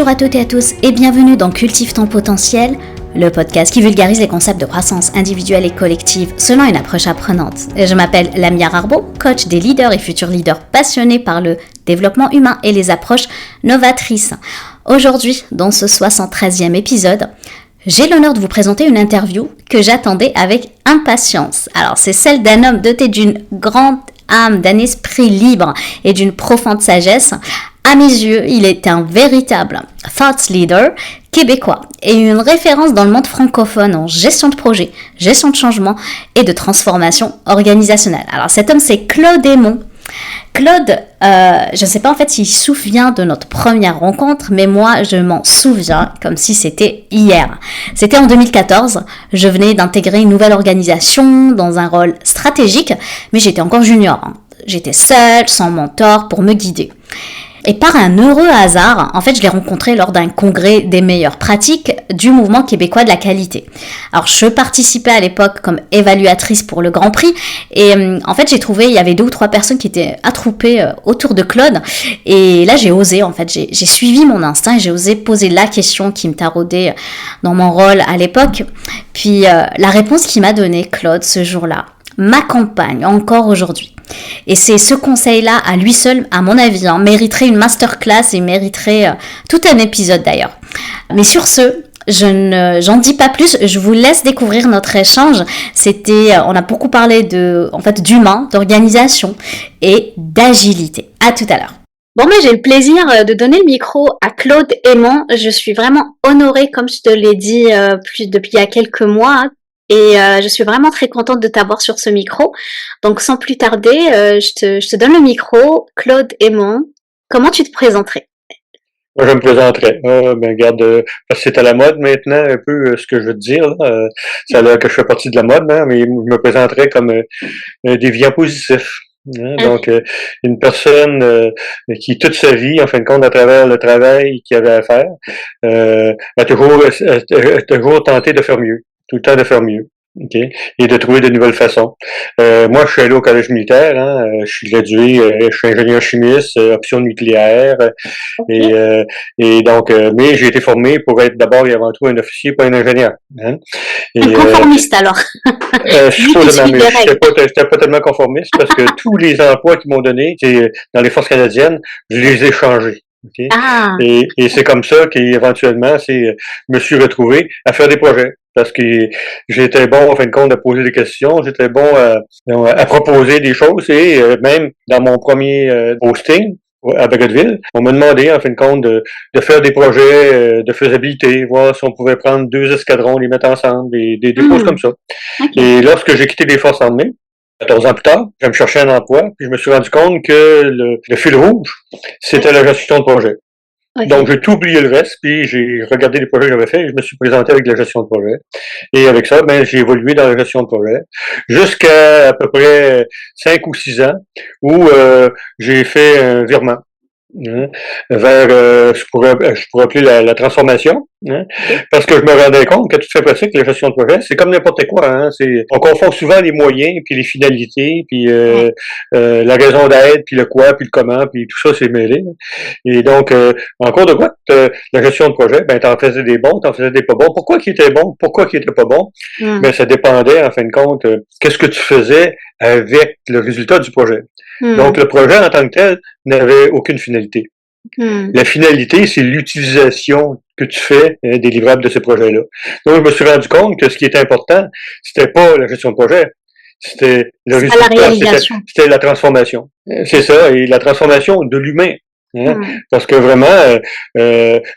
Bonjour à toutes et à tous et bienvenue dans Cultive ton potentiel, le podcast qui vulgarise les concepts de croissance individuelle et collective selon une approche apprenante. Je m'appelle Lamia Rarbo, coach des leaders et futurs leaders passionnés par le développement humain et les approches novatrices. Aujourd'hui, dans ce 73e épisode, j'ai l'honneur de vous présenter une interview que j'attendais avec impatience. Alors, c'est celle d'un homme doté d'une grande âme, d'un esprit libre et d'une profonde sagesse. À mes yeux, il est un véritable thought leader québécois et une référence dans le monde francophone en gestion de projet, gestion de changement et de transformation organisationnelle. Alors cet homme, c'est Claude Aymon. Claude, je ne sais pas en fait s'il se souvient de notre première rencontre, mais moi je m'en souviens comme si c'était hier. C'était en 2014, je venais d'intégrer une nouvelle organisation dans un rôle stratégique, mais j'étais encore junior. J'étais seule, sans mentor pour me guider. Et par un heureux hasard, en fait, je l'ai rencontré lors d'un congrès des meilleures pratiques du mouvement québécois de la qualité. Alors, je participais à l'époque comme évaluatrice pour le Grand Prix et en fait, j'ai trouvé, il y avait 2 ou 3 personnes qui étaient attroupées autour de Claude et là, j'ai osé, en fait, j'ai suivi mon instinct et j'ai osé poser la question qui me taraudait dans mon rôle à l'époque. Puis, la réponse qu'il m'a donnée, Claude, ce jour-là, m'accompagne encore aujourd'hui. Et c'est ce conseil-là, à lui seul, à mon avis, mériterait une masterclass et mériterait tout un épisode d'ailleurs. Mais sur ce, j'en dis pas plus, je vous laisse découvrir notre échange. On a beaucoup parlé d'humain, d'organisation et d'agilité. À tout à l'heure. Bon, mais j'ai le plaisir de donner le micro à Claude Aymon. Je suis vraiment honorée, comme je te l'ai dit depuis il y a quelques mois. Et je suis vraiment très contente de t'avoir sur ce micro. Donc sans plus tarder, je te donne le micro. Claude Aymon, comment tu te présenterais? Moi, je me présenterais. Regarde, parce que c'est à la mode maintenant, un peu ce que je veux te dire. Là. Ça a l'air que je fais partie de la mode, mais je me présenterais comme un déviant positif. Donc, une personne qui, toute sa vie, en fin de compte, à travers le travail qu'il avait à faire, a toujours tenté de faire mieux. Tout le temps de faire mieux. Okay. Et de trouver de nouvelles façons. Moi, je suis allé au collège militaire, je suis gradué, je suis ingénieur chimiste, option nucléaire, okay. et donc, mais j'ai été formé pour être d'abord et avant tout un officier, pas un ingénieur. Hein. Et, un conformiste alors. Je suis j'étais pas tellement conformiste parce que tous les emplois qu'ils m'ont donnés, dans les forces canadiennes, je les ai changés. Okay. Ah. Et c'est comme ça qu'éventuellement, je me suis retrouvé à faire des projets. Parce que j'étais bon, en fin de compte, à poser des questions, j'étais bon à proposer des choses et même dans mon premier posting à Bagotville, on m'a demandé, en fin de compte, de faire des projets de faisabilité, voir si on pouvait prendre 2 escadrons, les mettre ensemble, des choses comme ça. Okay. Et lorsque j'ai quitté les forces armées, 14 ans plus tard, je me cherchais un emploi, puis je me suis rendu compte que le fil rouge, c'était la gestion de projet. Okay. Donc, j'ai tout oublié le reste, puis j'ai regardé les projets que j'avais faits et je me suis présenté avec la gestion de projet. Et avec ça, j'ai évolué dans la gestion de projet jusqu'à à peu près 5 ou 6 ans où j'ai fait un virement vers, je pourrais appeler la transformation, parce que je me rendais compte que tout fait pratique, la gestion de projet, c'est comme n'importe quoi. On confond souvent les moyens, puis les finalités, puis la raison d'être, puis le quoi, puis le comment, puis tout ça, c'est mêlé. Et donc, en cours de route, la gestion de projet, t'en faisais des bons, t'en faisais des pas bons. Pourquoi qu'ils étaient bons? Pourquoi qu'ils étaient pas bons? Ça dépendait, en fin de compte, qu'est-ce que tu faisais avec le résultat du projet. Donc, le projet en tant que tel n'avait aucune finalité. La finalité, c'est l'utilisation que tu fais des livrables de ces projets-là. Donc, je me suis rendu compte que ce qui était important, c'était pas la gestion de projet, c'était le résultat, c'était la transformation. C'est ça, et la transformation de l'humain. Parce que vraiment,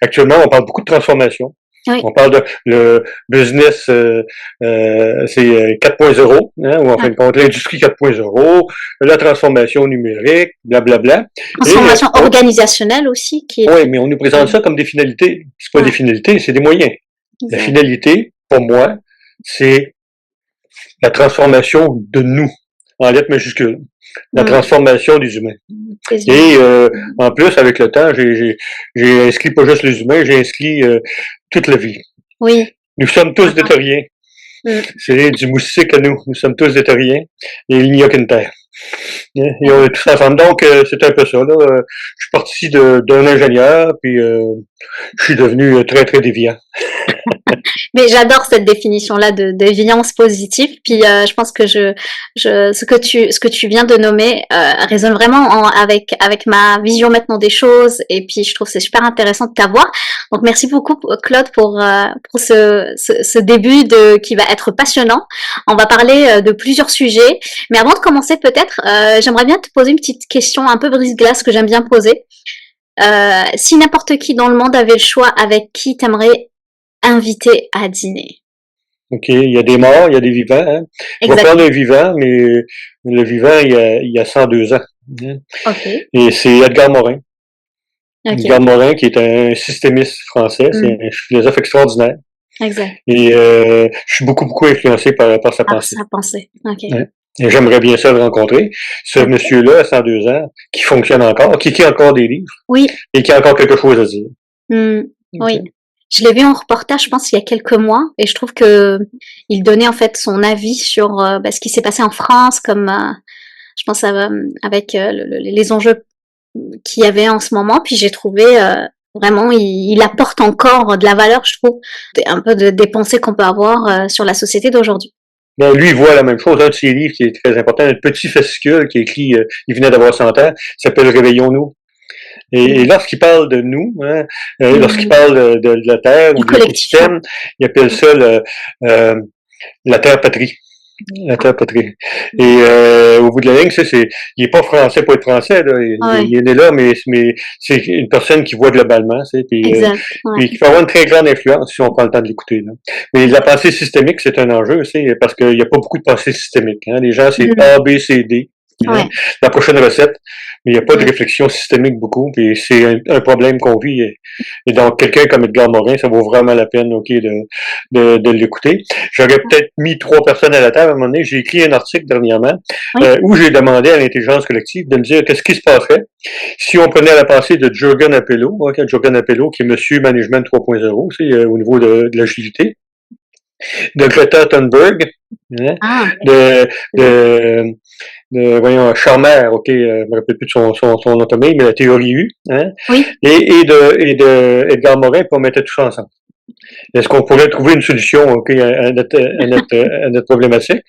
actuellement, on parle beaucoup de transformation. Oui. On parle de le business, c'est 4.0, ou en fin de compte, l'industrie 4.0, la transformation numérique, blablabla. Transformation organisationnelle aussi. Oui, mais on nous présente ça comme des finalités. C'est pas des finalités, c'est des moyens. Exact. La finalité, pour moi, c'est la transformation de nous, en lettres majuscules. La transformation des humains. Et en plus, avec le temps, j'ai inscrit pas juste les humains, j'ai inscrit toute la vie. Oui. Nous sommes tous des terriens. C'est du moustique à nous. Nous sommes tous des terriens et il n'y a qu'une terre. Et on est tous ensemble. Donc, c'est un peu ça. Là. Je suis parti d'un ingénieur, puis je suis devenu très, très déviant. Mais j'adore cette définition-là de violence positive. Puis je pense que ce que tu viens de nommer résonne vraiment avec ma vision maintenant des choses. Et puis je trouve que c'est super intéressant de t'avoir. Donc merci beaucoup Claude pour ce début qui va être passionnant. On va parler de plusieurs sujets. Mais avant de commencer peut-être, j'aimerais bien te poser une petite question un peu brise-glace que j'aime bien poser. Si n'importe qui dans le monde avait le choix, avec qui t'aimerais invité à dîner? OK, il y a des morts, il y a des vivants. Hein. Je vais prendre un vivant, mais le vivant, il y a 102 ans. Hein. Okay. Et c'est Edgar Morin. Okay. Edgar Morin, qui est un systémiste français, c'est un philosophe extraordinaire. Exact. Et je suis beaucoup, beaucoup influencé par sa pensée. Sa pensée, OK. Ouais. Et j'aimerais bien ça le rencontrer. Ce monsieur-là, à 102 ans, qui fonctionne encore, qui écrit encore des livres. Oui. Et qui a encore quelque chose à dire. Okay. Oui. Je l'ai vu en reportage, je pense, il y a quelques mois, et je trouve que il donnait en fait son avis sur ce qui s'est passé en France, comme je pense avec les enjeux qu'il y avait en ce moment. Puis j'ai trouvé vraiment, il apporte encore de la valeur, je trouve, un peu des pensées qu'on peut avoir sur la société d'aujourd'hui. Ben, lui, il voit la même chose. Un de ses livres qui est très important, un petit fascicule qui est écrit, il venait d'avoir 100 ans, s'appelle Réveillons-nous. Et lorsqu'il parle de nous, hein, lorsqu'il parle de la Terre ou de l'écosystème, il appelle ça la Terre-patrie. La Terre-patrie. Et au bout de la ligne, il est pas français pour être français. Là. Il est né là, mais c'est une personne qui voit globalement. Puis qui peut avoir une très grande influence si on prend le temps de l'écouter. Là. Mais la pensée systémique, c'est un enjeu, parce qu'il n'y a pas beaucoup de pensée systémique. Hein. Les gens, c'est A, B, C, D. Hein, la prochaine recette, mais il n'y a pas de réflexion systémique beaucoup, puis c'est un problème qu'on vit. Et donc, quelqu'un comme Edgar Morin, ça vaut vraiment la peine de l'écouter. J'aurais peut-être mis 3 personnes à la table à un moment donné. J'ai écrit un article dernièrement où j'ai demandé à l'intelligence collective de me dire qu'est-ce qui se passerait si on prenait la pensée de Jürgen Appelo, Jürgen Appelo, qui est Monsieur Management 3.0, au niveau de l'agilité, de Greta Thunberg, hein, voyons, Charmer, OK, je me rappelle plus de son nom de mais la théorie U, hein, et de Edgar Morin, puis on mettait tout ça ensemble. Est-ce qu'on pourrait trouver une solution, OK, à notre problématique?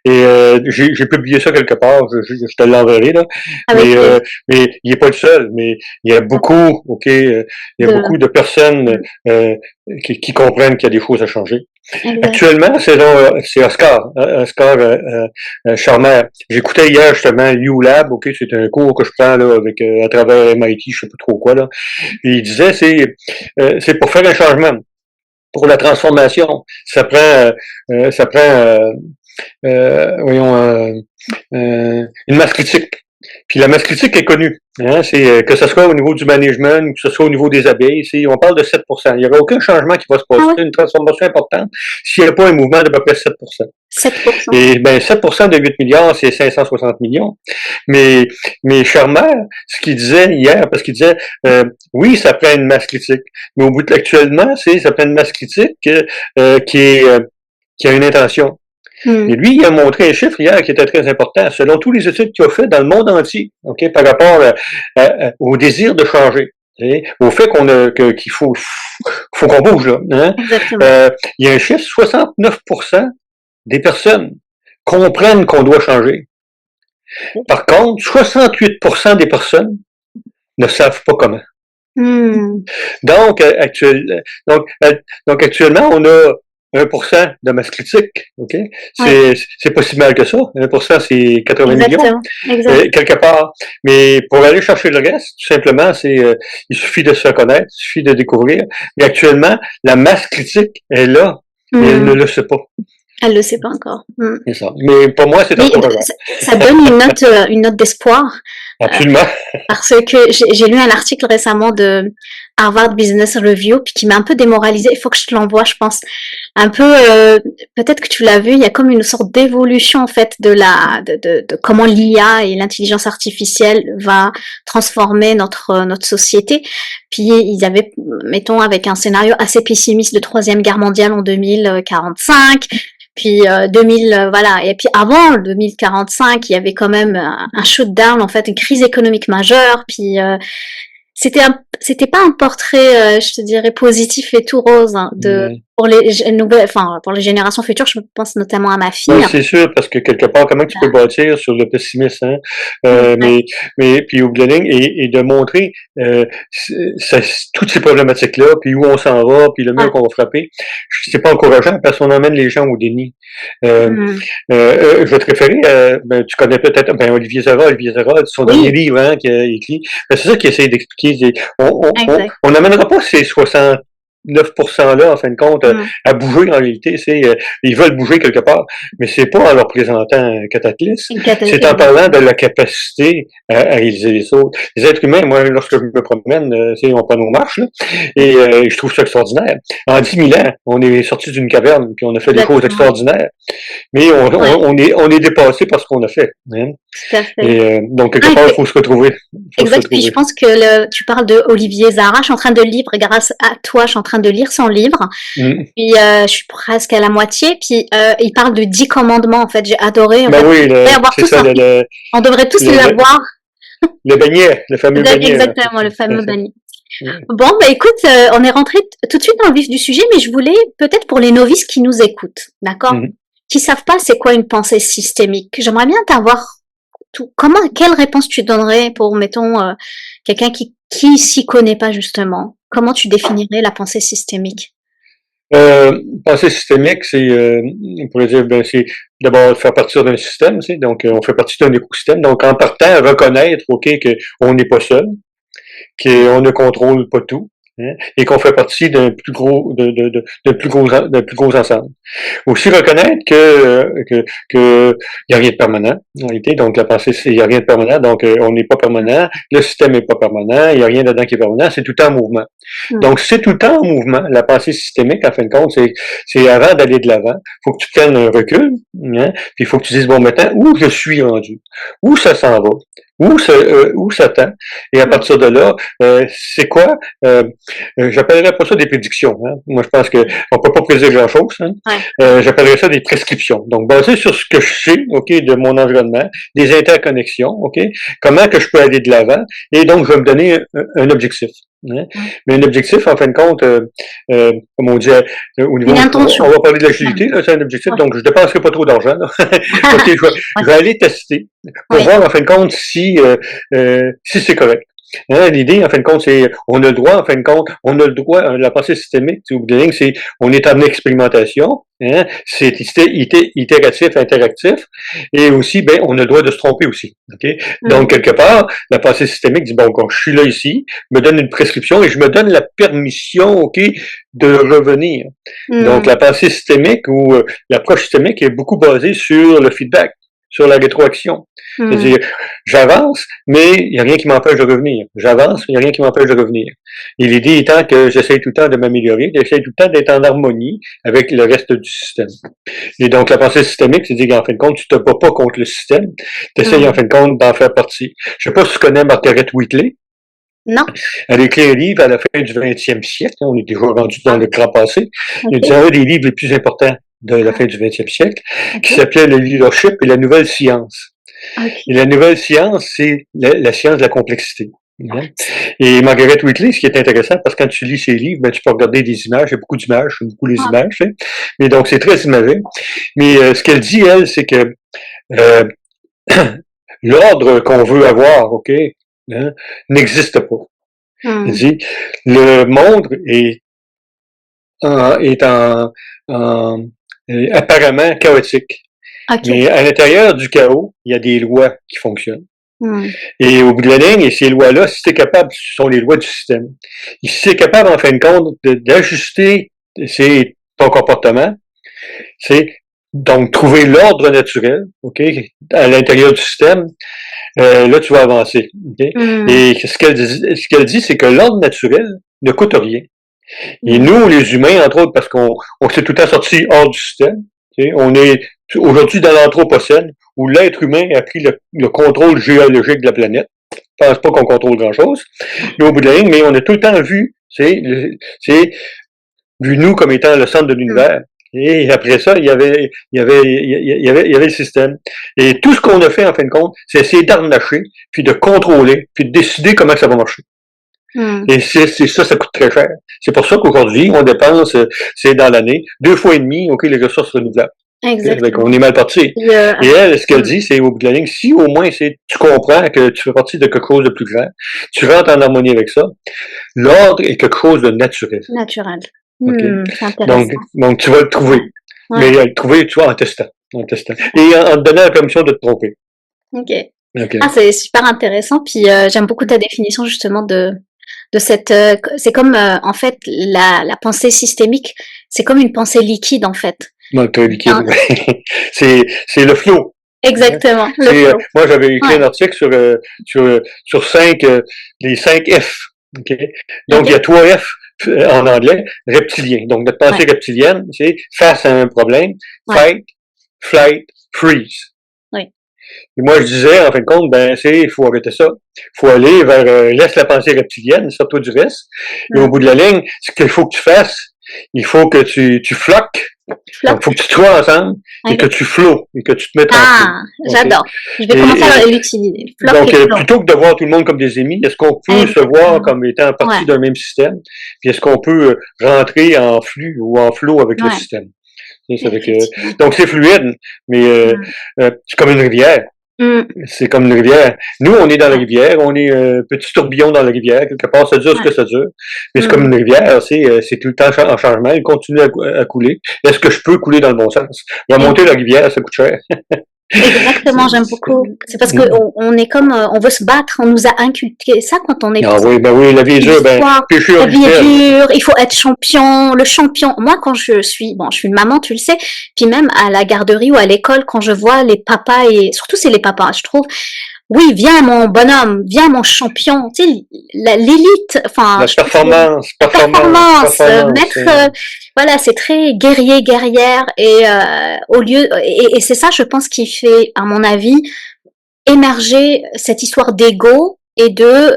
Et j'ai publié ça quelque part, je te l'enverrai, là. Mais il n'est pas le seul, mais il y a beaucoup, OK, il y a beaucoup de personnes qui comprennent qu'il y a des choses à changer. Actuellement, c'est Oscar Charmer. J'écoutais hier justement ULab, OK, c'est un cours que je prends là avec à travers MIT, je sais pas trop quoi là. Et il disait c'est pour faire un changement, pour la transformation. Ça prend une masse critique. Puis la masse critique est connue. Hein, c'est que ce soit au niveau du management, que ce soit au niveau des abeilles, on parle de 7%. Il n'y aura aucun changement qui va se passer, une transformation importante, s'il n'y a pas un mouvement d'à peu près 7%. 7%. Et 7% de 8 milliards, c'est 560 millions. Mais Charmer, ce qu'il disait hier, parce qu'il disait oui, ça prend une masse critique, mais au bout de actuellement, ça prend une masse critique qui a une intention. Et lui, il a montré un chiffre hier qui était très important. Selon tous les études qu'il a fait dans le monde entier, OK, par rapport au désir de changer, au fait qu'il faut qu'on bouge là. Hein? Il y a un chiffre, 69% des personnes comprennent qu'on doit changer. Par contre, 68% des personnes ne savent pas comment. Donc, actuellement, on a 1% de masse critique, OK? C'est pas si mal que ça. 1%, c'est 80 millions, quelque part. Mais pour aller chercher le reste, tout simplement, il suffit de se faire connaître, il suffit de découvrir. Mais actuellement, la masse critique est là, mais elle ne le sait pas. Elle le sait pas encore. C'est ça. Mais pour moi, c'est encourageant. Ça donne une note d'espoir. Absolument. Parce que j'ai lu un article récemment de Harvard Business Review puis qui m'a un peu démoralisée. Il faut que je te l'envoie, je pense. Un peu, peut-être que tu l'as vu, il y a comme une sorte d'évolution en fait de comment l'IA et l'intelligence artificielle va transformer notre société. Puis ils avaient, mettons, avec un scénario assez pessimiste de 3e guerre mondiale en 2045. Puis 2000, voilà. Et puis avant le 2045, il y avait quand même un shutdown, en fait, une crise économique majeure. Puis c'était pas un portrait, je te dirais, positif et tout rose hein, pour les nouvelles, enfin pour les générations futures. Je pense notamment à ma fille. Oui, c'est sûr, parce que quelque part, comment tu peux bâtir sur le pessimisme, hein? Mais puis au bout de la ligne, et de montrer toutes ces problématiques-là, puis où on s'en va, puis le mur qu'on va frapper, c'est pas encourageant parce qu'on emmène les gens au déni. Je vais te référer tu connais peut-être Olivier Zara, son dernier livre hein, qu'il a écrit. C'est ça qu'il essaie d'expliquer. On n'amènera pas ces 9% là, en fin de compte, à bouger en réalité. Ils veulent bouger quelque part, mais c'est pas en leur présentant un cataclysme. C'est en parlant de la capacité à réaliser les autres. Les êtres humains, moi, lorsque je me promène, on prend nos marches, là, et je trouve ça extraordinaire. En 10 000 ans, on est sorti d'une caverne, puis on a fait des choses extraordinaires. Mais on est dépassé par ce qu'on a fait. Hein? Tout à fait. Et, donc, quelque part, il faut se retrouver. Exact. Puis je pense que tu parles de Olivier Zara. Je suis en train de lire, grâce à toi, je suis en train de lire son livre. Puis je suis presque à la moitié. Puis il parle de 10 commandements. En fait, j'ai adoré. Oui, c'est ça. On devrait tous les avoir. Le beignet, le fameux beignet. Exactement, le fameux beignet. Bon, écoute, on est rentré tout de suite dans le vif du sujet, mais je voulais peut-être pour les novices qui nous écoutent, d'accord, qui savent pas c'est quoi une pensée systémique. J'aimerais bien t'avoir quelle réponse tu donnerais pour, mettons, quelqu'un qui s'y connaît pas justement. Comment tu définirais la pensée systémique? Pensée systémique, on pourrait dire, c'est d'abord faire partie d'un système, donc on fait partie d'un écosystème. Donc en partant, reconnaître, qu'on n'est pas seul, qu'on ne contrôle pas tout. Hein, et qu'on fait partie d'un plus gros ensemble. Aussi reconnaître que y a rien de permanent en réalité. Donc la pensée, il y a rien de permanent. Donc on n'est pas permanent. Le système n'est pas permanent. Il y a rien dedans qui est permanent. C'est tout le temps en mouvement. Donc c'est tout le temps en mouvement. La pensée systémique, en fin de compte, c'est avant d'aller de l'avant. Faut que tu prennes un recul. Hein, puis il faut que tu dises bon maintenant où je suis rendu, où ça s'en va. Où ça tend, et à partir de là, c'est quoi? J'appellerais pas ça des prédictions. Hein? Moi, je pense que on peut pas prédire grand-chose. Hein? J'appellerais ça des prescriptions. Donc, basé sur ce que je sais, de mon environnement, des interconnexions, comment que je peux aller de l'avant, et donc je vais me donner un objectif. Hein? Mais un objectif, en fin de compte, comme on dit au niveau, on va parler de l'agilité, c'est un objectif, donc je dépenserai pas trop d'argent. Je vais aller tester pour voir, en fin de compte, si c'est correct. Hein, l'idée, en fin de compte, c'est, on a le droit, la pensée systémique, au bout de la ligne, c'est, on est en expérimentation, hein, c'est itératif, interactif, et aussi, on a le droit de se tromper aussi, Donc, quelque part, la pensée systémique dit, bon, quand je suis là ici, me donne une prescription et je me donne la permission, de revenir. Donc, la pensée systémique ou l'approche systémique est beaucoup basée sur le feedback, sur la rétroaction. C'est-à-dire, j'avance, mais il n'y a rien qui m'empêche de revenir. J'avance, mais il n'y a rien qui m'empêche de revenir. Et l'idée étant que j'essaie tout le temps de m'améliorer, j'essaie tout le temps d'être en harmonie avec le reste du système. Et donc, la pensée systémique, c'est-à-dire qu'en fin de compte, tu te bats pas contre le système, tu essaies en fin de compte d'en faire partie. Je sais pas si tu connais Margaret Wheatley. Non. Elle a écrit un livre à la fin du 20e siècle, on est déjà rendu dans le grand passé. C'est un des livres les plus importants de la fin du 20e siècle, qui s'appelait le leadership et la nouvelle science. Et la nouvelle science, c'est la science de la complexité. Et Margaret Wheatley, ce qui est intéressant, parce que quand tu lis ses livres, tu peux regarder des images, il y a beaucoup d'images, j'aime beaucoup les images, mais donc c'est très imagé. Mais ce qu'elle dit, elle, c'est que l'ordre qu'on veut avoir, n'existe pas. Elle dit, le monde est apparemment chaotique. Mais à l'intérieur du chaos, il y a des lois qui fonctionnent. Et au bout de la ligne, et ces lois-là, si tu es capable, ce sont les lois du système. Et si tu es capable, en fin de compte, d'ajuster ton comportement, c'est donc trouver l'ordre naturel, à l'intérieur du système, là, tu vas avancer. Et ce qu'elle dit, c'est que l'ordre naturel ne coûte rien. Et nous, les humains, entre autres, parce qu'on s'est tout le temps sorti hors du système, on est aujourd'hui dans l'anthropocène, où l'être humain a pris le contrôle géologique de la planète. Je pense pas qu'on contrôle grand-chose. Mais au bout de la ligne, mais on a tout le temps vu, vu nous comme étant le centre de l'univers. Et après ça, il y avait le système. Et tout ce qu'on a fait, en fin de compte, c'est essayer d'arnacher, puis de contrôler, puis de décider comment ça va marcher. Et ça coûte très cher. C'est pour ça qu'aujourd'hui, on dépense, c'est dans l'année, 2,5 fois, OK, les ressources renouvelables. Exactement. On est mal parti. Et elle, ce qu'elle dit, c'est au bout de la ligne, si au moins tu comprends que tu fais partie de quelque chose de plus grand, tu rentres en harmonie avec ça, l'ordre est quelque chose de naturel. Naturel. Okay? C'est intéressant. Donc, tu vas le trouver. Ouais. Mais le trouver, tu vois, en testant. Et en te donnant la permission de te tromper. OK. Ah, c'est super intéressant. Puis j'aime beaucoup ta définition justement de cette. C'est comme en fait la pensée systémique, c'est comme une pensée liquide en fait. Non, très liquide. C'est le flow. Exactement. Le flow. Moi, j'avais écrit un article sur les 5 F. Okay? Donc, il y a 3 F en anglais, reptilien. Donc, notre pensée reptilienne, c'est face à un problème, fight, flight, freeze. Oui. Et moi, je disais, en fin de compte, il faut arrêter ça. Il faut aller vers, laisse la pensée reptilienne, sors-toi du reste. Et au bout de la ligne, ce qu'il faut que tu fasses, il faut que tu floques. Donc, il faut que tu te sois ensemble et que tu flots et que tu te mettes en flot. Ah, j'adore. Je vais commencer à l'utiliser. Donc, plutôt que de voir tout le monde comme des ennemis, est-ce qu'on peut se voir comme étant partie d'un même système? Puis est-ce qu'on peut rentrer en flux ou en flow avec le système? Donc, c'est fluide, mais c'est comme une rivière. C'est comme une rivière. Nous, on est dans la rivière, on est un petit tourbillon dans la rivière, quelque part, ça dure ce que ça dure. Mais c'est comme une rivière, c'est tout le temps en changement, elle continue à couler. Est-ce que je peux couler dans le bon sens? Remonter la rivière, ça coûte cher. Exactement, j'aime beaucoup. C'est parce que on est comme, on veut se battre, on nous a inculqué ça quand on est petit. Oui, la vie est dure, péché la vie est dure, il faut être champion, le champion. Moi, quand je suis une maman, tu le sais, puis même à la garderie ou à l'école, quand je vois les papas et surtout c'est les papas, je trouve, oui, viens mon bonhomme, viens mon champion, tu sais, l'élite, enfin. La performance, mettre, voilà, c'est très guerrière et au lieu et c'est ça, je pense, qui fait, à mon avis, émerger cette histoire d'ego et de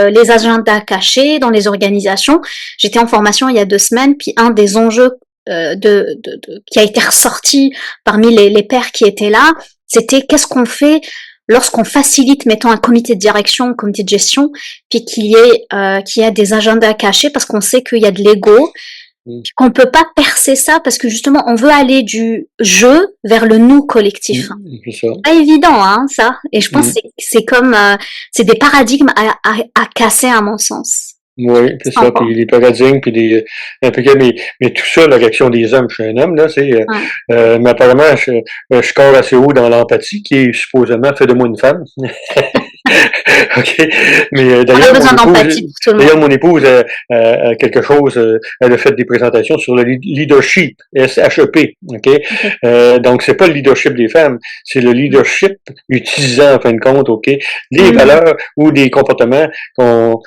les agendas cachés dans les organisations. J'étais en formation il y a 2 semaines, puis un des enjeux qui a été ressorti parmi les pairs qui étaient là, c'était qu'est-ce qu'on fait lorsqu'on facilite, mettons, un comité de direction, un comité de gestion, puis qu'il y a des agendas cachés parce qu'on sait qu'il y a de l'ego, qu'on peut pas percer ça parce que justement, on veut aller du je vers le nous collectif. C'est ça. Pas évident, hein, ça. Et je pense que c'est comme, c'est des paradigmes à casser, à mon sens. Oui, c'est ça. Puis les paradigmes, puis mais tout ça, la réaction des hommes, je suis un homme, là, mais apparemment, je score assez haut dans l'empathie, qui est supposément fait de moi une femme. OK. Mais d'ailleurs, mon épouse a quelque chose, elle a fait des présentations sur le leadership, SHEP. OK. Donc, c'est pas le leadership des femmes, c'est le leadership utilisant, en fin de compte, OK, les valeurs ou des comportements qu'on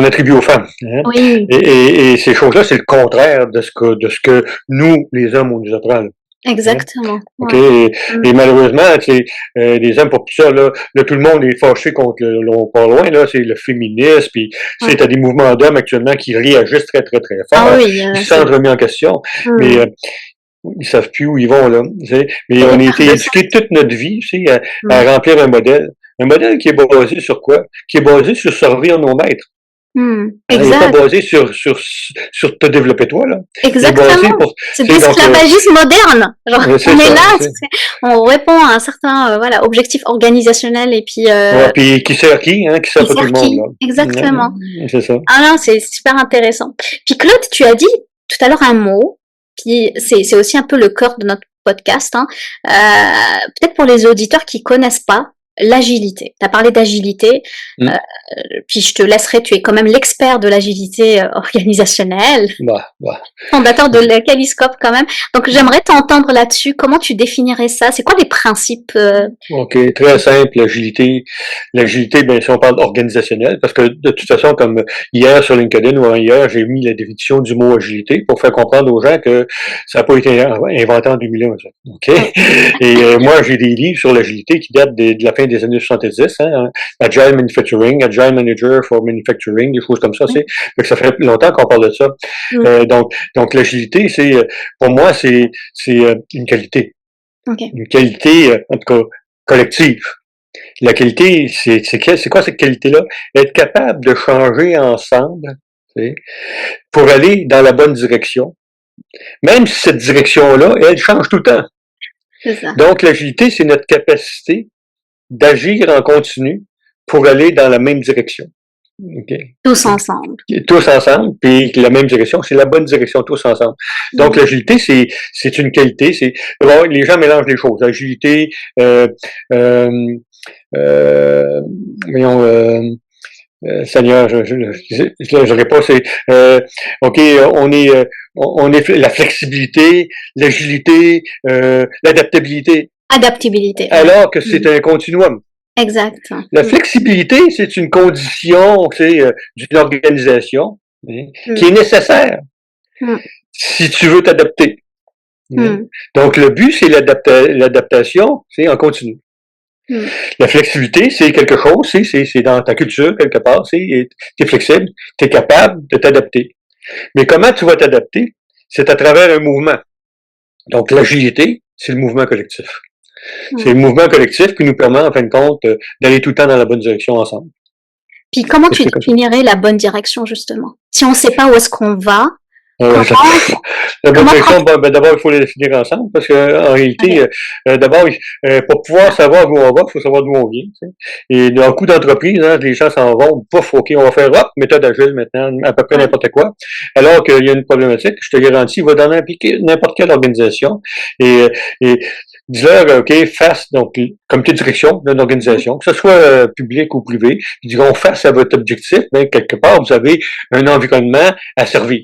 attribue aux femmes. Hein? Oui. Et ces choses-là, c'est le contraire de ce que nous, les hommes, on nous apprend. Là. Exactement. Hein? Okay? Et malheureusement, les hommes, pour tout ça, là, tout le monde est fâché contre pas loin, là, c'est le féminisme, puis c'est à des mouvements d'hommes actuellement qui réagissent très, très, très fort. Ah oui, ils se sentent remis en question. Mais ils savent plus où ils vont, là. Mais on a été éduqués toute notre vie, à remplir un modèle. Un modèle qui est basé sur quoi? Qui est basé sur servir nos maîtres. Il n'est pas basé sur te développer toi, là. Exactement. C'est de l'esclavagisme moderne. Genre, on est là, on répond à un certain objectif organisationnel et puis. Puis qui sert qui, hein, qui sert pas tout le monde. Là. Exactement. C'est ça. Ah non, c'est super intéressant. Puis Claude, tu as dit tout à l'heure un mot, puis c'est aussi un peu le cœur de notre podcast. Hein. Peut-être pour les auditeurs qui connaissent pas. L'agilité. Tu as parlé d'agilité, puis je te laisserai, tu es quand même l'expert de l'agilité organisationnelle, fondateur de la Caliscope quand même. Donc j'aimerais t'entendre là-dessus. Comment tu définirais ça? C'est quoi les principes? OK, très simple, l'agilité. L'agilité, si on parle organisationnel, parce que de toute façon, comme hier sur LinkedIn ou hier, j'ai mis la définition du mot agilité pour faire comprendre aux gens que ça n'a pas été inventé en 2001. Ça. OK? Et moi, j'ai des livres sur l'agilité qui datent de la fin fin des années 70, hein, Agile Manufacturing, Agile Manager for Manufacturing, des choses comme ça. Fait que ça fait longtemps qu'on parle de ça. Donc l'agilité, pour moi, c'est une qualité. Une qualité, en tout cas, collective. La qualité, c'est quoi cette qualité-là? Être capable de changer ensemble, pour aller dans la bonne direction. Même si cette direction-là, elle change tout le temps. C'est ça. Donc, l'agilité, c'est notre capacité d'agir en continu pour aller dans la même direction. Okay. Tous ensemble. Tous ensemble, puis la même direction, c'est la bonne direction, tous ensemble. Donc, l'agilité, c'est une qualité. Alors, les gens mélangent les choses. L'agilité, Seigneur, je dirais pas, OK, on est la flexibilité, l'agilité, l'adaptabilité. Adaptabilité. Alors que c'est un continuum. Exact. La flexibilité, c'est une condition, d'une organisation qui est nécessaire si tu veux t'adapter. Donc, le but, c'est l'adaptation, c'est en continu. La flexibilité, c'est quelque chose, c'est dans ta culture, quelque part, t'es flexible, t'es capable de t'adapter. Mais comment tu vas t'adapter? C'est à travers un mouvement. Donc, l'agilité, c'est le mouvement collectif. C'est le mouvement collectif qui nous permet, en fin de compte, d'aller tout le temps dans la bonne direction ensemble. Puis comment tu définirais la bonne direction, justement? Si on ne sait pas où est-ce qu'on va, la bonne direction, d'abord, il faut les définir ensemble, parce que en réalité, d'abord, pour pouvoir savoir où on va, il faut savoir d'où on vient. Et dans beaucoup d'entreprises, les gens s'en vont, pouf, OK, on va faire méthode agile maintenant, à peu près n'importe quoi. Alors qu'il y a une problématique, je te garantis, il va dans n'importe quelle organisation. Et dis-leur, OK, face, donc, comité de direction d'une organisation, que ce soit public ou privé, ils diront face à votre objectif, mais quelque part, vous avez un environnement à servir.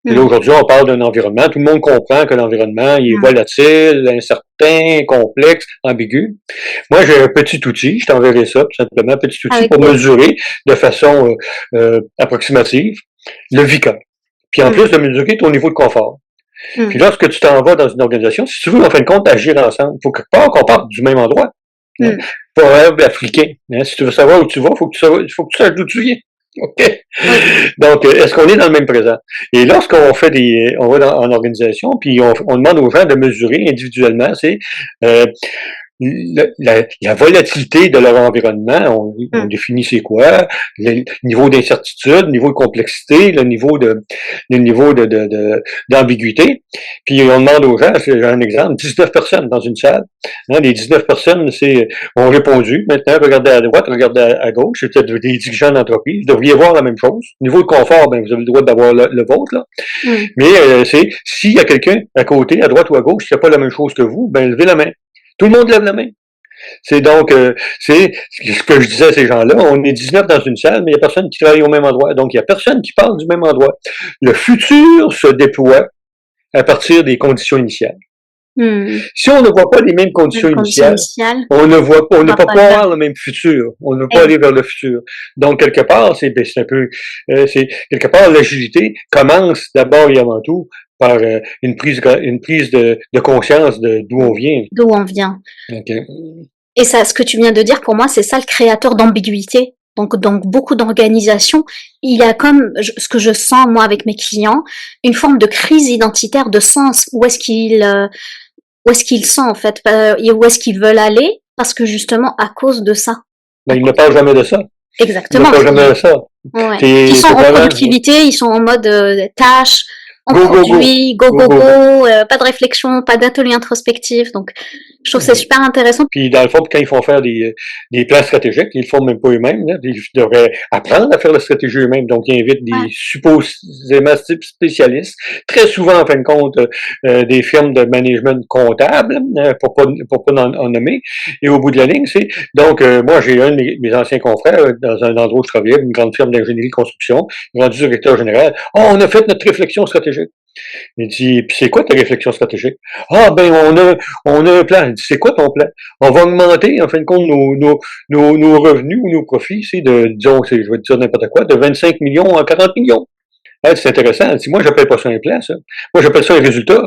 Et là, aujourd'hui, on parle d'un environnement. Tout le monde comprend que l'environnement, il est volatile, incertain, complexe, ambigu. Moi, j'ai un petit outil, je t'enverrai ça, tout simplement, un petit outil pour mesurer de façon approximative le VICA. Puis en plus de mesurer ton niveau de confort. Puis lorsque tu t'en vas dans une organisation, si tu veux, en fin de compte, agir ensemble, il faut quelque part qu'on parte du même endroit. Pour être africain. Si tu veux savoir où tu vas, il faut que tu saches d'où tu viens. OK. Donc, est-ce qu'on est dans le même présent? Et lorsqu'on fait on va en organisation, puis on demande aux gens de mesurer individuellement, c'est la volatilité de leur environnement. On définit c'est quoi, le niveau d'incertitude, le niveau de complexité, le niveau d'ambiguïté. Puis on demande aux gens, j'ai un exemple, 19 personnes dans une salle. Les 19 personnes ont répondu. Maintenant, regardez à droite, regardez à gauche. C'est peut-être des dirigeants d'entreprise. Vous devriez voir la même chose. Niveau de confort, vous avez le droit d'avoir le vôtre, là. Mais s'il y a quelqu'un à côté, à droite ou à gauche, qui n'a pas la même chose que vous, levez la main. Tout le monde lève la main. C'est donc, c'est ce que je disais à ces gens-là. On est 19 dans une salle, mais il n'y a personne qui travaille au même endroit. Donc, il n'y a personne qui parle du même endroit. Le futur se déploie à partir des conditions initiales. Si on ne voit pas les mêmes conditions initiales, on ne peut pas voir le même futur. On ne veut pas aller vers le futur. Donc, quelque part, quelque part, l'agilité commence d'abord et avant tout par une prise de conscience d'où on vient. D'où on vient. Okay. Et ça, ce que tu viens de dire, pour moi, c'est ça le créateur d'ambiguïté. Donc, dans beaucoup d'organisations, il y a comme, ce que je sens, moi, avec mes clients, une forme de crise identitaire de sens. Où est-ce qu'ils sont, en fait, et où est-ce qu'ils veulent aller, parce que justement, à cause de ça. Ils ne parlent jamais de ça. Exactement. Ils ne parlent jamais de ça. Ouais. Ils sont en productivité, ils sont en mode tâche, on produit, go, pas de réflexion, pas d'atelier introspectif. Donc, je trouve que c'est super intéressant. Puis, dans le fond, quand ils font faire des plans stratégiques, ils le font même pas eux-mêmes. Ils devraient apprendre à faire la stratégie eux-mêmes. Donc, ils invitent des supposément spécialistes. Très souvent, en fin de compte, des firmes de management comptable, pour pas en nommer. Et au bout de la ligne, donc, moi, j'ai un de mes anciens confrères, dans un endroit où je travaillais, une grande firme d'ingénierie de construction, rendu directeur général. On a fait notre réflexion stratégique. Il dit, puis c'est quoi ta réflexion stratégique? On a un plan. Il dit, c'est quoi ton plan? On va augmenter, en fin de compte, nos revenus ou nos profits, disons, je vais dire n'importe quoi, de 25 millions à 40 millions. C'est intéressant. Il dit, moi, j'appelle pas ça un plan, ça. Moi, j'appelle ça un résultat.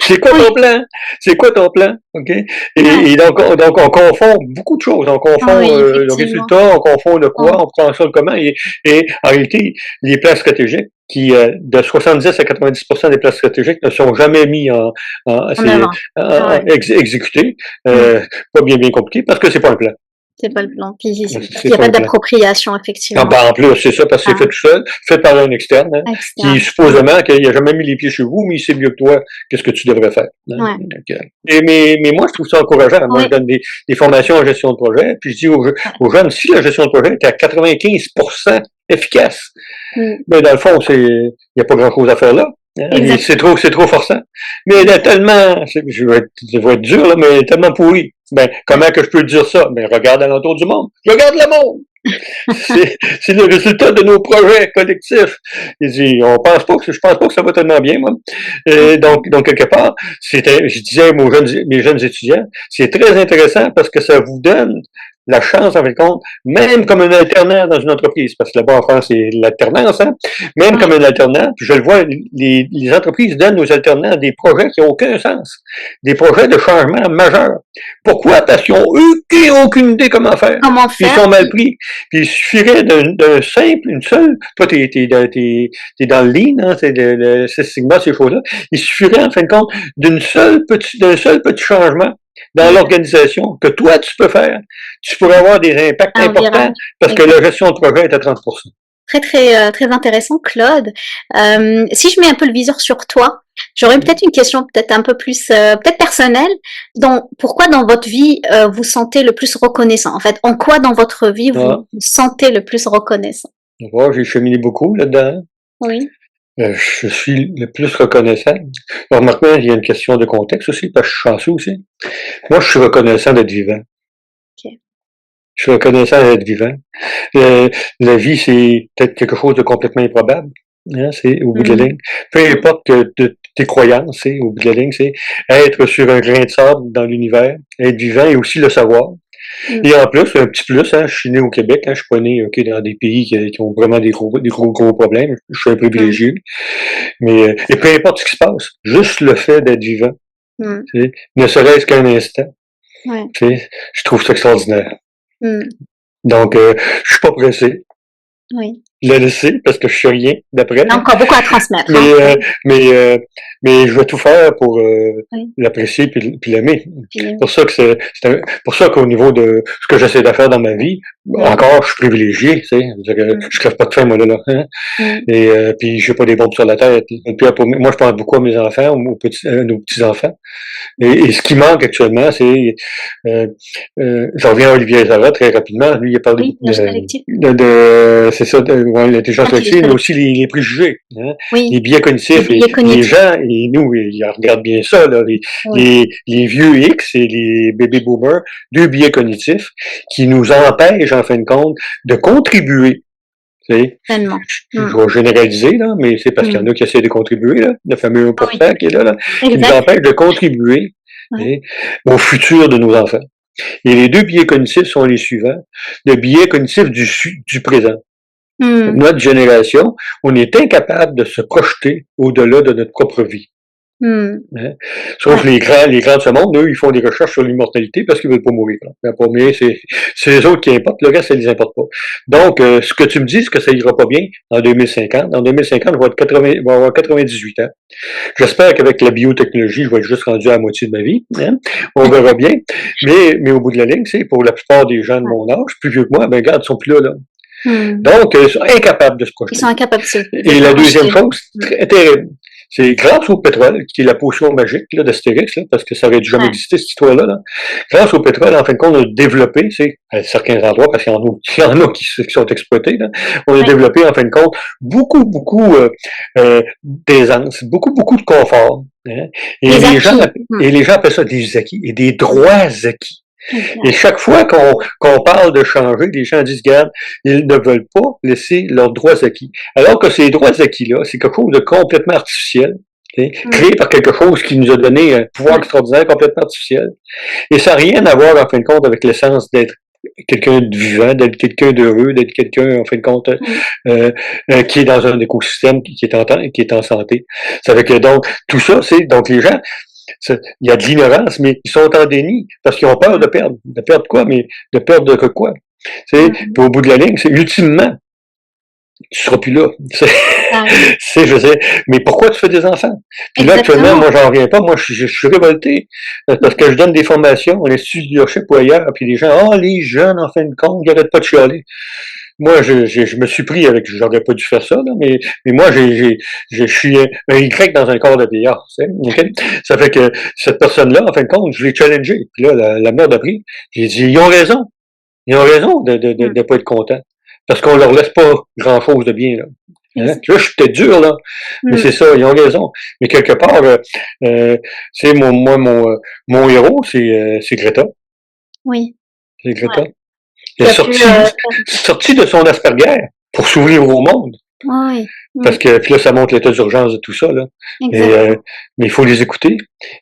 C'est quoi ton plan? C'est quoi ton plan? OK? Et donc, on confond beaucoup de choses. On confond le résultat, on confond le quoi, on prend ça le comment. Et en réalité, les plans stratégiques, qui, de 70 à 90% des plans stratégiques ne sont jamais mis exécutés, pas bien compliqué, parce que c'est pas un plan. C'est pas le plan. Puis il n'y a pas d'appropriation, effectivement. En plus, c'est ça, parce que c'est fait tout seul, fait par un externe, qui supposément qu'il n'a jamais mis les pieds chez vous, mais il sait mieux que toi qu'est-ce que tu devrais faire. Hein? Mais moi, je trouve ça encourageant. Moi, je donne des formations en gestion de projet, puis je dis aux jeunes, si la gestion de projet est à 95% efficace, ben, dans le fond, il n'y a pas grand-chose à faire là. C'est trop forçant. Mais elle est tellement, je vais être dur, là, mais elle est tellement pourrie. Ben, comment que je peux dire ça? Ben, regarde alentour du monde. Je regarde le monde! c'est le résultat de nos projets collectifs. Il dit, je pense pas que ça va tellement bien, moi. Donc, quelque part, je disais à mes jeunes étudiants, c'est très intéressant parce que ça vous donne la chance, en fin de compte, même comme un alternant dans une entreprise, parce que là-bas en France, c'est l'alternance, hein? Même comme un alternant, puis je le vois, les entreprises donnent aux alternants des projets qui n'ont aucun sens, des projets de changement majeurs. Pourquoi? Parce qu'ils n'ont aucune idée comment faire. Ils sont mal pris. Puis il suffirait une seule, toi t'es dans le lean, hein, c'est le Six Sigma, ces choses-là, il suffirait, en fin de compte, d'un seul petit changement dans l'organisation que toi, tu peux faire. Tu pourrais avoir des impacts importants parce que la gestion de projet est à 30%. Très intéressant, Claude. Si je mets un peu le viseur sur toi, j'aurais peut-être une question peut-être un peu plus peut-être personnelle. Pourquoi dans votre vie vous sentez le plus reconnaissant? En fait, en quoi dans votre vie vous sentez le plus reconnaissant? J'ai cheminé beaucoup là-dedans. Oui. Je suis le plus reconnaissant. Alors maintenant, il y a une question de contexte aussi, parce que je suis chanceux aussi. Moi, je suis reconnaissant d'être vivant. Okay. Je suis reconnaissant d'être vivant. La vie, c'est peut-être quelque chose de complètement improbable. Hein, c'est au bout de la ligne. Peu importe tes croyances, au bout de la ligne, c'est être sur un grain de sable dans l'univers, être vivant et aussi le savoir. Et en plus, un petit plus, je suis né au Québec, je suis pas né dans des pays qui ont vraiment des gros problèmes. Je suis un privilégié. Mais et peu importe ce qui se passe, juste le fait d'être vivant, ne serait-ce qu'un instant, je trouve ça extraordinaire. Donc, je suis pas pressé. Oui. Le laisser parce que je suis rien d'après. Il y a encore beaucoup à transmettre. Mais je vais tout faire pour l'apprécier puis l'aimer. Pour ça que c'est pour ça qu'au niveau de ce que j'essaie de faire dans ma vie, encore je suis privilégié, tu sais, je crève pas de faim moi là. Hein? Et puis j'ai pas des bombes sur la tête. Moi je pense beaucoup à mes enfants, à nos petits enfants. Et ce qui manque actuellement, c'est je reviens à Olivier Zara très rapidement. Lui, il a parlé c'est ça, l'intelligence collective, mais aussi les préjugés, hein? Les biais cognitifs. Les gens, et nous, ils regardent bien ça, là, les vieux X et les baby boomers, deux biais cognitifs qui nous empêchent, en fin de compte, de contribuer. Tellement. Je vais généraliser, là, mais c'est parce qu'il y en a qui essaient de contribuer, là, le fameux 1% qui est là, qui nous empêche de contribuer au futur de nos enfants. Et les deux biais cognitifs sont les suivants. Le biais cognitif du présent. Notre génération, on est incapable de se projeter au-delà de notre propre vie. Hein? Sauf les grands de ce monde, eux, ils font des recherches sur l'immortalité parce qu'ils veulent pas mourir. Mais c'est les autres qui importent, le reste, ça les importe pas. Donc, ce que tu me dis, c'est que ça ira pas bien en 2050. En 2050, je vais avoir 98 ans. J'espère qu'avec la biotechnologie, je vais être juste rendu à la moitié de ma vie. Hein? On verra bien. Mais au bout de la ligne, c'est pour la plupart des gens de mon âge, plus vieux que moi, ben regarde, ils sont plus là. Donc, ils sont incapables de se projeter. Ils sont incapables de se projeter. Et la deuxième chose, très terrible, c'est grâce au pétrole, qui est la potion magique là, d'Astérix, là, parce que ça aurait jamais existé, cette histoire-là. Là. Grâce au pétrole, en fin de compte, on a développé, à certains endroits, parce qu'il y en a qui sont exploités, là, on a développé, en fin de compte, beaucoup d'aisance, beaucoup de confort. Hein, et les gens appellent ça des acquis et des droits acquis. Et chaque fois qu'on parle de changer, les gens disent, regarde, ils ne veulent pas laisser leurs droits acquis. Alors que ces droits acquis-là, c'est quelque chose de complètement artificiel, créé par quelque chose qui nous a donné un pouvoir extraordinaire complètement artificiel. Et ça n'a rien à voir, en fin de compte, avec l'essence d'être quelqu'un de vivant, d'être quelqu'un d'heureux, d'être quelqu'un, en fin de compte, qui est dans un écosystème qui est en santé. Ça fait que donc, tout ça, c'est donc les gens, il y a de l'ignorance, mais ils sont en déni parce qu'ils ont peur de perdre. De perdre quoi? Mais de perdre de quoi? Puis au bout de la ligne, c'est ultimement, tu seras plus là. Je sais, mais pourquoi tu fais des enfants? Puis là, actuellement, moi, j'en reviens pas. Moi, je suis révolté parce que je donne des formations à l'Institut de leadership ou ailleurs, puis les gens, les jeunes, en fin de compte, ils n'arrêtent pas de chialer. Moi, je me suis pris avec, j'aurais pas dû faire ça, là, mais moi, je suis un Y dans un corps de vieillard, okay? Ça fait que cette personne-là, en fin de compte, je l'ai challengé. Puis là, la merde a pris. J'ai dit, ils ont raison. Ils ont raison de pas être contents. Parce qu'on leur laisse pas grand-chose de bien, là. Hein? Là, je suis peut-être dur, là. Mais c'est ça, ils ont raison. Mais quelque part, c'est mon héros, c'est Greta. Oui. C'est Greta. Elle est sortie de son Asperger pour s'ouvrir au monde. Oui. Parce que puis là, ça montre l'état d'urgence de tout ça, là. Mais il faut les écouter.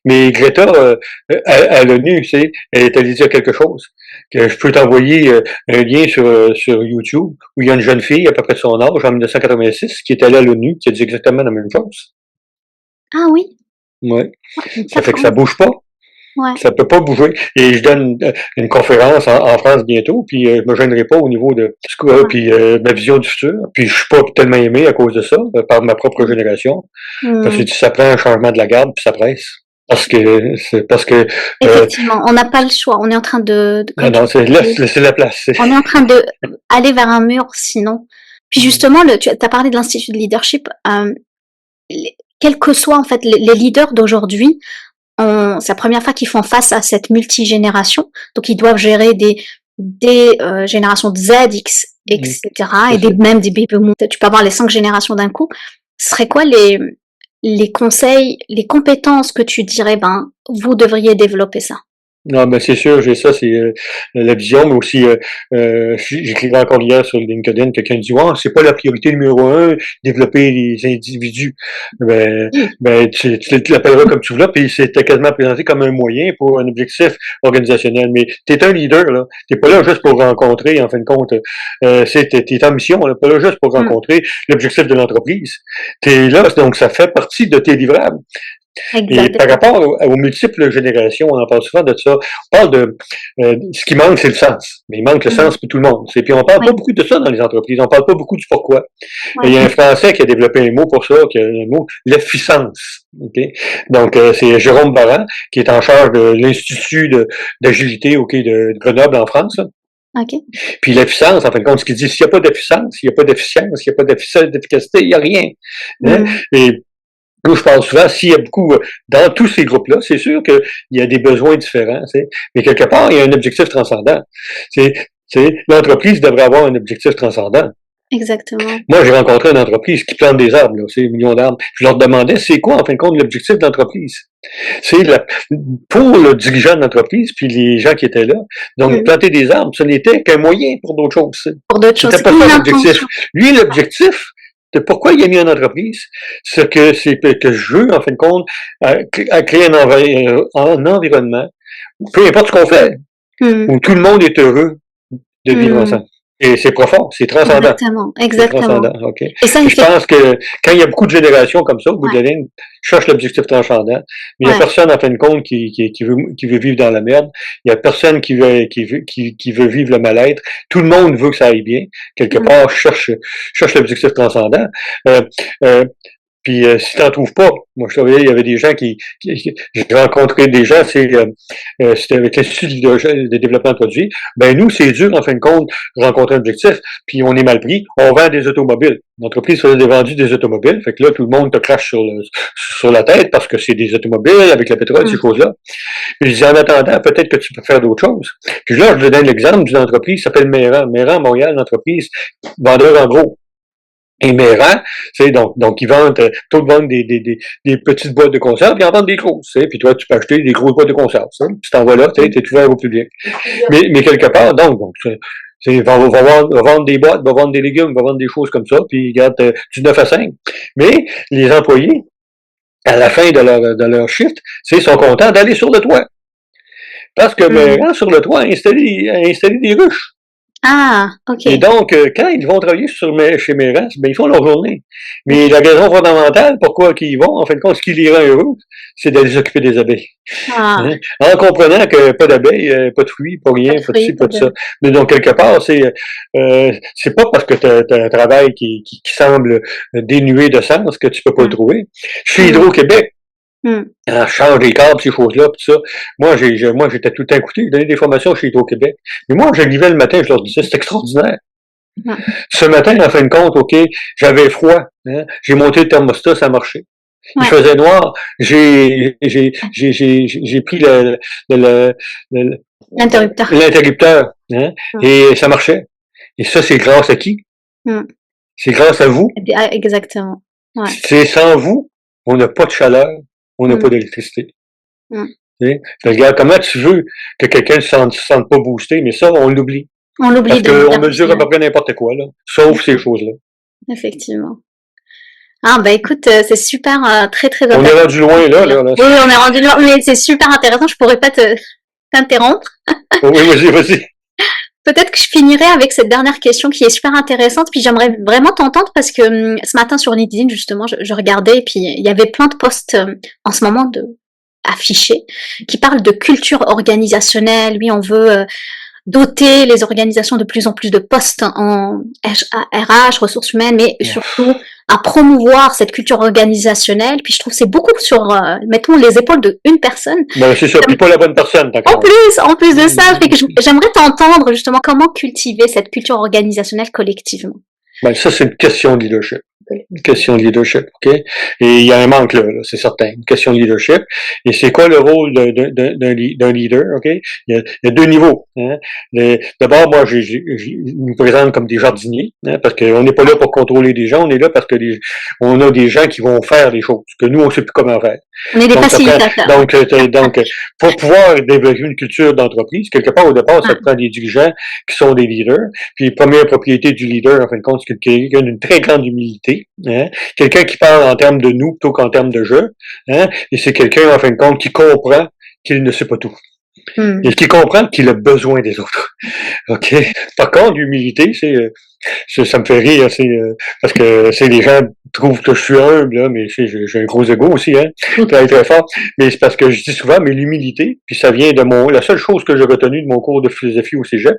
Mais Greta, à l'ONU, elle est allée dire quelque chose. Que je peux t'envoyer un lien sur YouTube où il y a une jeune fille à peu près de son âge, en 1986, qui est allée à l'ONU, qui a dit exactement la même chose. Ah oui? Oui. Ça fait que ça bouge pas. Ouais. Ça peut pas bouger. Et je donne une conférence en France bientôt, puis je me gênerai pas au niveau de puis ma vision du futur. Puis je suis pas tellement aimé à cause de ça, par ma propre génération. Parce que ça prend un changement de la garde, puis ça presse. Parce que effectivement, on n'a pas le choix. On est en train de non, c'est la place. On est en train de aller vers un mur, sinon. Puis justement, tu as parlé de l'Institut de leadership. Quels que soient en fait les leaders d'aujourd'hui, c'est la première fois qu'ils font face à cette multigénération. Donc ils doivent gérer des générations de Z, X, etc. Et même des baby boomers. Tu peux avoir les 5 générations d'un coup. Ce serait quoi les conseils, les compétences que tu dirais, vous devriez développer ça? Non, mais c'est sûr, j'ai ça, c'est la vision, mais aussi, j'écrivais encore hier sur LinkedIn, quelqu'un dit, c'est pas la priorité numéro 1, développer les individus. Tu l'appelleras comme tu veux, puis c'était quasiment présenté comme un moyen pour un objectif organisationnel. Mais t'es un leader, là. T'es pas là juste pour rencontrer, en fin de compte, t'es en mission, là, pas là juste pour rencontrer l'objectif de l'entreprise. T'es là, donc ça fait partie de tes livrables. Exactement. Et par rapport aux multiples générations, on en parle souvent de ça. On parle de ce qui manque, c'est le sens. Mais il manque le sens pour tout le monde. Et puis on parle pas beaucoup de ça dans les entreprises. On parle pas beaucoup du pourquoi. Et il y a un Français qui a développé un mot pour ça, qui a un mot, l'efficience. Okay? Donc c'est Jérôme Barran, qui est en charge de l'Institut d'agilité de Grenoble en France. Là. Okay. Puis l'efficience, en fin de compte, ce qu'il dit, s'il n'y a pas d'efficience, s'il n'y a pas d'efficience, s'il n'y a pas d'efficacité, il n'y a rien. Hein? Et nous, je parle souvent, s'il y a beaucoup, dans tous ces groupes-là, c'est sûr qu'il y a des besoins différents, mais quelque part, il y a un objectif transcendant. L'entreprise devrait avoir un objectif transcendant. Exactement. Moi, j'ai rencontré une entreprise qui plante des arbres, là, c'est des millions d'arbres. Je leur demandais, c'est quoi, en fin de compte, l'objectif de l'entreprise? Pour le dirigeant de l'entreprise, puis les gens qui étaient là. Donc, planter des arbres, ce n'était qu'un moyen pour d'autres choses. Pour d'autres choses. C'était pas ça l'objectif. Lui, l'objectif, pourquoi il a mis en entreprise, c'est que je veux, en fin de compte, à créer un environnement, peu importe ce qu'on fait, où tout le monde est heureux de vivre ensemble. Et c'est profond, c'est transcendant. Exactement. Transcendant, okay. Et ça, je pense que quand il y a beaucoup de générations comme ça, au bout de la ligne, cherche l'objectif transcendant, mais il n'y a personne, en fin de compte, qui veut vivre dans la merde. Il n'y a personne qui veut vivre le mal-être. Tout le monde veut que ça aille bien. Quelque part, cherche l'objectif transcendant. Puis si t'en trouves pas, moi je savais, il y avait des gens j'ai rencontré des gens, c'était avec l'Institut de développement de produits. Ben nous, c'est dur en fin de compte rencontrer un objectif, puis on est mal pris. On vend des automobiles. L'entreprise faisait vendu des automobiles, fait que là, tout le monde te crache sur la tête parce que c'est des automobiles avec le pétrole, ces choses-là. Puis je dis, en attendant, peut-être que tu peux faire d'autres choses. Puis là, je donne l'exemple d'une entreprise qui s'appelle Méran. Méran, Montréal, une entreprise vendeur en gros. Et Méran, donc ils vendent, tout vendent des petites boîtes de conserve, puis ils en vendent des grosses, puis toi, tu peux acheter des grosses boîtes de conserve, tu t'envoies là, t'es ouvert au public. Mais quelque part, donc, va vendre des boîtes, va vendre des légumes, va vendre des choses comme ça, puis il garde du 9 à 5. Mais les employés, à la fin de leur shift, sont contents d'aller sur le toit. Parce que mes rangs sur le toit a installé des ruches. Ah, OK. Et donc, quand ils vont travailler chez mes rangs, ben, ils font leur journée. Mais la raison fondamentale, pourquoi ils vont, en fin de compte, ce qui les rend heureux, c'est d'aller s'occuper des abeilles. Ah, En comprenant que pas d'abeilles, pas de fruits, pas rien, pas de ci, pas de ça. Mais donc, quelque part, c'est pas parce que tu as un travail qui semble dénué de sens que tu peux pas le trouver. Chez Hydro-Québec, on change les câbles, ces choses-là, tout ça. Moi, j'étais tout le temps écouté. Je donnais des formations chez Hydro-Québec. Mais moi, j'arrivais le matin, je leur disais, c'est extraordinaire. Ce matin, en fin de compte, OK, j'avais froid. J'ai monté le thermostat, ça marchait. Il faisait noir. J'ai pris l'interrupteur. Et ça marchait. Et ça, c'est grâce à qui? C'est grâce à vous. Exactement. Ouais. C'est sans vous, on n'a pas de chaleur, on n'a pas d'électricité. Regarde, comment tu veux que quelqu'un ne se sente pas boosté, mais ça, on l'oublie. On l'oublie. Parce qu'on mesure à peu près n'importe quoi, là, sauf ces choses-là. Effectivement. Ah, bah écoute, c'est super, très, très intéressant. On est rendu loin, là. Oui, on est rendu loin, mais c'est super intéressant, je pourrais pas t'interrompre. Oui, vas-y. Peut-être que je finirai avec cette dernière question qui est super intéressante, puis j'aimerais vraiment t'entendre parce que ce matin sur LinkedIn, justement, je regardais, et puis il y avait plein de posts en ce moment affichés qui parlent de culture organisationnelle. Oui, on veut doter les organisations de plus en plus de postes en RH, ressources humaines, mais surtout à promouvoir cette culture organisationnelle. Puis je trouve que c'est beaucoup sur, mettons, les épaules d'une personne. Ben, c'est ça, puis pas la bonne personne. En plus de ça, fait que j'aimerais t'entendre justement comment cultiver cette culture organisationnelle collectivement. Ben, ça, c'est une question de leadership. Une question de leadership, OK? Et il y a un manque là, c'est certain. Une question de leadership. Et c'est quoi le rôle d'un leader, OK? Il y a deux niveaux. D'abord, moi, je me présente comme des jardiniers, parce qu'on n'est pas là pour contrôler des gens, on est là parce que on a des gens qui vont faire des choses que nous, on ne sait plus comment faire. On est des facilitateurs. Donc, pour pouvoir développer une culture d'entreprise, quelque part, au départ, ça prend des dirigeants qui sont des leaders. Puis, première propriété du leader, en fin de compte, c'est quelqu'un d'une très grande humilité. Quelqu'un qui parle en termes de nous plutôt qu'en termes de jeu. Et c'est quelqu'un, en fin de compte, qui comprend qu'il ne sait pas tout. Et qui comprend qu'il a besoin des autres. OK? Par contre, l'humilité, ça me fait rire, parce que les gens trouvent que je suis humble, là, mais j'ai un gros ego aussi, très, très fort. Mais c'est parce que je dis souvent, mais l'humilité, puis ça vient de la seule chose que j'ai retenue de mon cours de philosophie au cégep,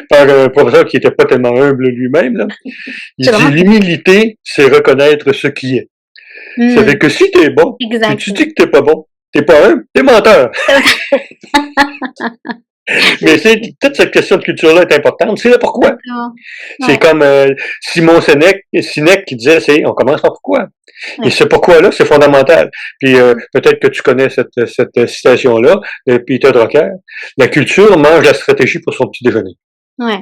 par un professeur qui était pas tellement humble lui-même, là. Il dit, l'humilité, c'est reconnaître ce qui est. Ça fait que si t'es bon, et tu dis que t'es pas bon, t'es pas humble, t'es menteur. Mais toute cette question de culture-là est importante. C'est le pourquoi. C'est comme Simon Sinek qui disait, on commence par pourquoi. Et ce pourquoi-là, c'est fondamental. Puis peut-être que tu connais cette citation-là de Peter Drucker. La culture mange la stratégie pour son petit déjeuner. Ouais.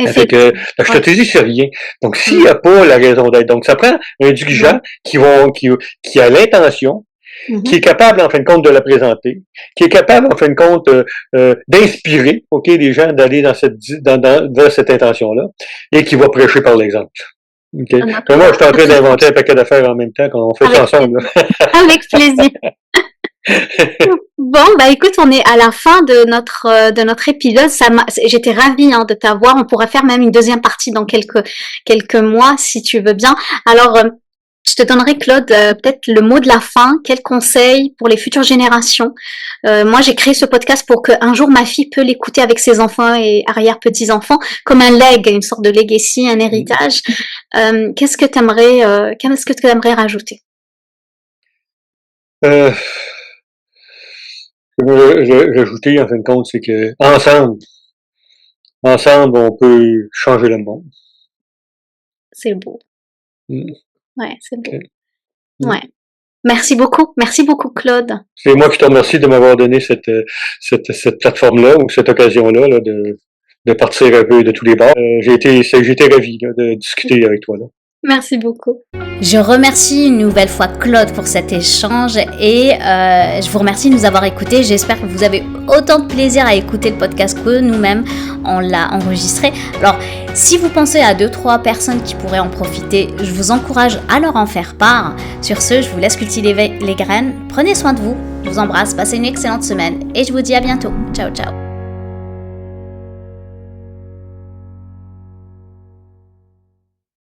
Avec, la stratégie, c'est rien. Donc, s'il n'y a pas la raison d'être, donc ça prend un dirigeant qui a l'intention, qui est capable, en fin de compte, de la présenter, qui est capable, en fin de compte, d'inspirer, les gens d'aller dans cette intention-là, et qui va prêcher par l'exemple. Okay. Moi, je suis en train d'inventer un paquet d'affaires en même temps, qu'on fait ça ensemble. Avec plaisir. Bon, bah écoute, on est à la fin de notre épisode. J'étais ravie de t'avoir. On pourrait faire même une deuxième partie dans quelques mois, si tu veux bien. Alors, je te donnerai, Claude, peut-être le mot de la fin. Quel conseil pour les futures générations? Moi, j'ai créé ce podcast pour qu'un jour ma fille peut l'écouter avec ses enfants et arrière-petits-enfants, comme un une sorte de legacy, un héritage. Qu'est-ce que tu aimerais rajouter? Rajouter, en fin de compte, c'est que ensemble, on peut changer le monde. C'est beau. Ouais, c'est beau. Ouais. Merci beaucoup, Claude. C'est moi qui te remercie de m'avoir donné cette plateforme-là ou cette occasion-là de partir un peu de tous les bords. J'ai été ravi de discuter avec toi. Là. Merci beaucoup. Je remercie une nouvelle fois Claude pour cet échange et je vous remercie de nous avoir écoutés. J'espère que vous avez autant de plaisir à écouter le podcast que nous-mêmes, on l'a enregistré. Alors, si vous pensez à 2-3 personnes qui pourraient en profiter, je vous encourage à leur en faire part. Sur ce, je vous laisse cultiver les graines. Prenez soin de vous. Je vous embrasse, passez une excellente semaine et je vous dis à bientôt. Ciao, ciao.